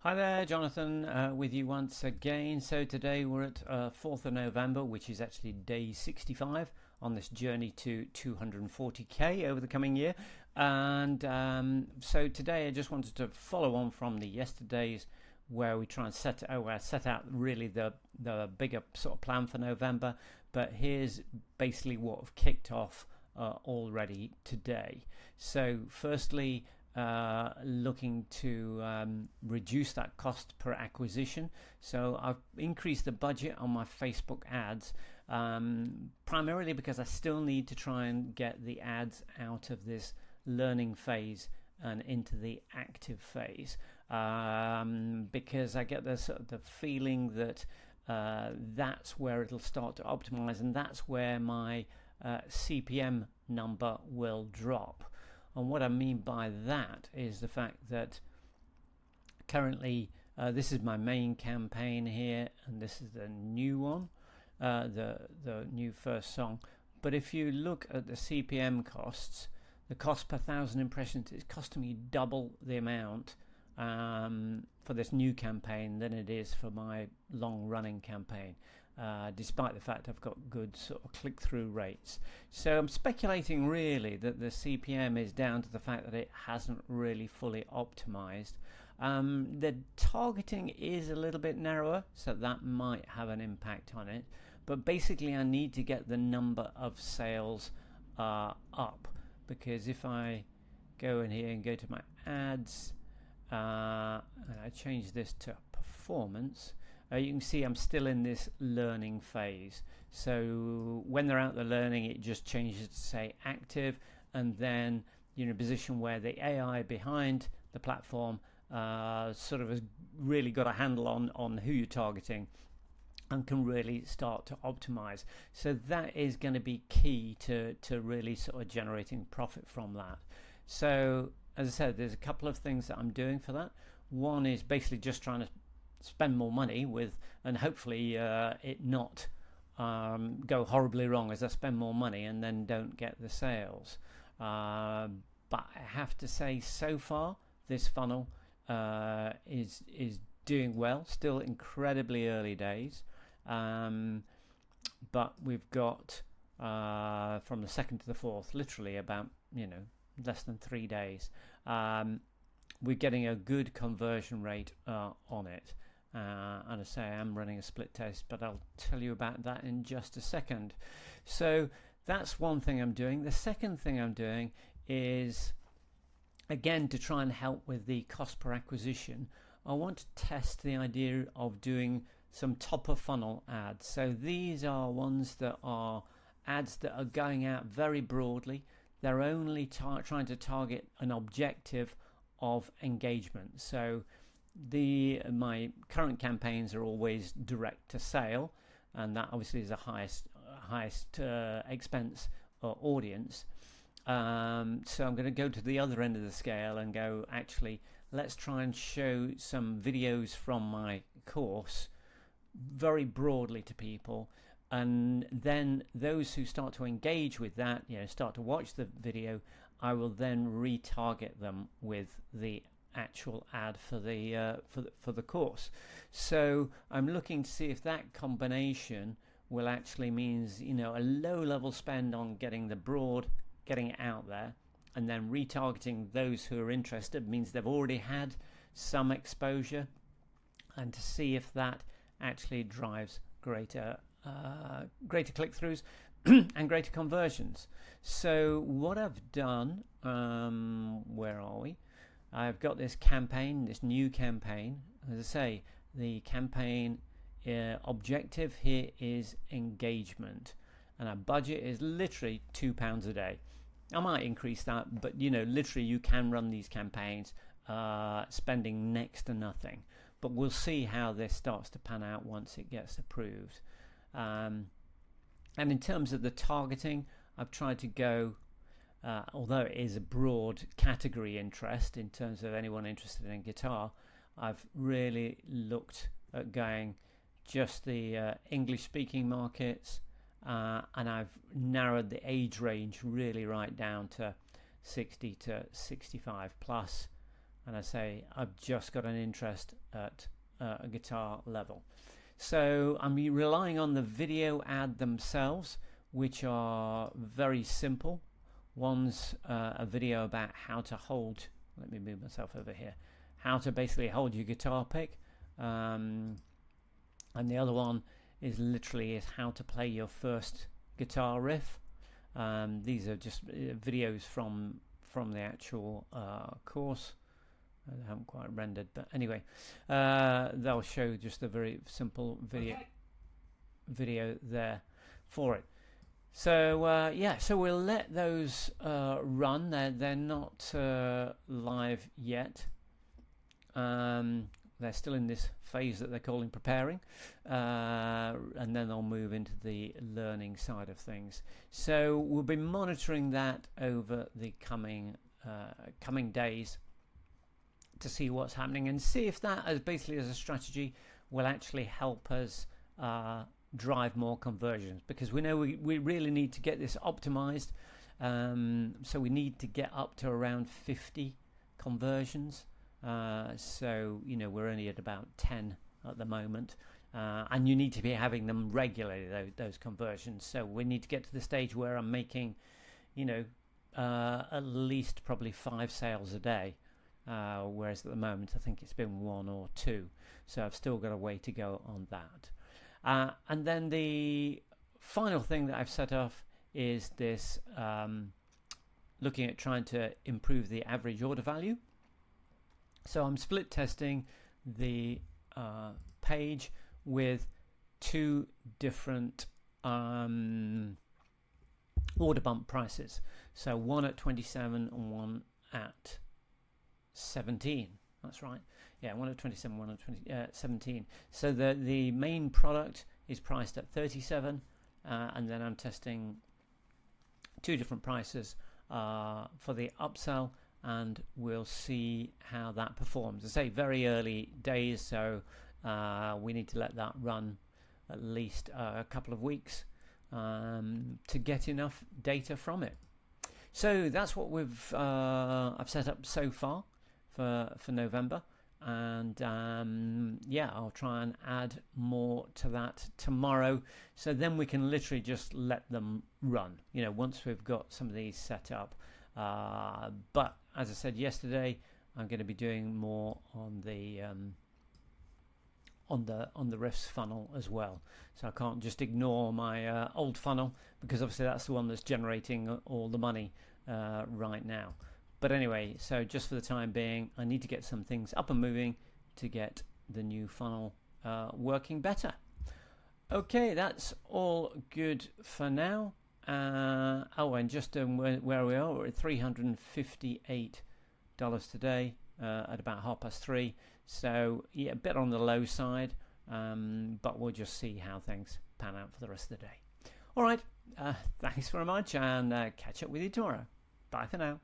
Hi there, Jonathan, with you once again. So today we're at 4th of November, which is actually day 65 on this journey to 240k over the coming year. And so today I just wanted to follow on from the yesterday's where we try and set out really the bigger sort of plan for November. But here's basically what I've kicked off already today. So firstly, looking to reduce that cost per acquisition. So I've increased the budget on my Facebook ads, primarily because I still need to try and get the ads out of this learning phase and into the active phase, because I get the feeling that that's where it'll start to optimize, and that's where my CPM number will drop. And what I mean by that is the fact that currently this is my main campaign here, and this is the new one, the new first song. But if you look at the CPM costs, the cost per 1,000 impressions is costing me double the amount for this new campaign than it is for my long-running campaign. Despite the fact I've got good sort of click-through rates. So I'm speculating really that the CPM is down to the fact that it hasn't really fully optimized. The targeting is a little bit narrower, so that might have an impact on it. But basically I need to get the number of sales up, because if I go in here and go to my ads, and I change this to performance, you can see I'm still in this learning phase. So when they're out there learning, it just changes to say active, and then you're in a position where the AI behind the platform sort of has really got a handle on who you're targeting and can really start to optimize. So that is going to be key to really sort of generating profit from that. So as I said, there's a couple of things that I'm doing for that. One is basically just trying to spend more money with, and hopefully it not go horribly wrong as I spend more money and then don't get the sales. But I have to say, so far this funnel is doing well. Still incredibly early days, but we've got from the 2nd to the 4th, literally about less than 3 days. We're getting a good conversion rate on it. And I say I am running a split test, but I'll tell you about that in just a second. So that's one thing I'm doing. The second thing I'm doing is, again, to try and help with the cost per acquisition. I want to test the idea of doing some top of funnel ads. So these are ones that are ads that are going out very broadly. They're only trying to target an objective of engagement. So my current campaigns are always direct to sale, and that obviously is the highest expense audience. So I'm going to go to the other end of the scale and go, actually, let's try and show some videos from my course very broadly to people, and then those who start to engage with that, start to watch the video, I will then retarget them with the actual ad for the course. So I'm looking to see if that combination will actually means a low level spend on getting it out there, and then retargeting those who are interested means they've already had some exposure, and to see if that actually drives greater click-throughs and greater conversions. So what I've done, where are we? I've got this campaign, this new campaign. As I say, the campaign objective here is engagement, and our budget is literally £2 a day. I might increase that, but literally you can run these campaigns spending next to nothing. But we'll see how this starts to pan out once it gets approved. And in terms of the targeting, I've tried to go, although it is a broad category interest in terms of anyone interested in guitar, I've really looked at going just the English speaking markets, and I've narrowed the age range really right down to 60 to 65 plus, and I say I've just got an interest at a guitar level. So I'm relying on the video ad themselves, which are very simple. One's a video about how to hold, let me move myself over here, how to basically hold your guitar pick, and the other one is literally how to play your first guitar riff. These are just videos from the actual course. I haven't quite rendered, but anyway, they'll show just a very simple video there for it. So yeah, so we'll let those run. They're not live yet. They're still in this phase that they're calling preparing, and then they'll move into the learning side of things. So we'll be monitoring that over the coming days to see what's happening and see if that, as basically as a strategy, will actually help us drive more conversions, because we know we really need to get this optimized. So we need to get up to around 50 conversions. So we're only at about 10 at the moment, and you need to be having them regularly, those conversions. So we need to get to the stage where I'm making at least probably 5 sales a day, whereas at the moment I think it's been 1 or 2, so I've still got a way to go on that. And then the final thing that I've set off is this looking at trying to improve the average order value. So I'm split testing the page with 2 different order bump prices. So one at 27 and one at 17. That's right. Yeah, one at 27, one at 17. So the main product is priced at 37, and then I'm testing 2 different prices for the upsell, and we'll see how that performs. I say very early days, so we need to let that run at least a couple of weeks to get enough data from it. So that's what I've set up so far for November, and yeah, I'll try and add more to that tomorrow, so then we can literally just let them run once we've got some of these set up. But as I said yesterday, I'm going to be doing more on the riffs funnel as well, so I can't just ignore my old funnel, because obviously that's the one that's generating all the money right now. But anyway, so just for the time being, I need to get some things up and moving to get the new funnel working better. Okay, that's all good for now. And just where we are, we're at $358 today at about 3:30. So yeah, a bit on the low side, but we'll just see how things pan out for the rest of the day. All right, thanks very much, and catch up with you tomorrow. Bye for now.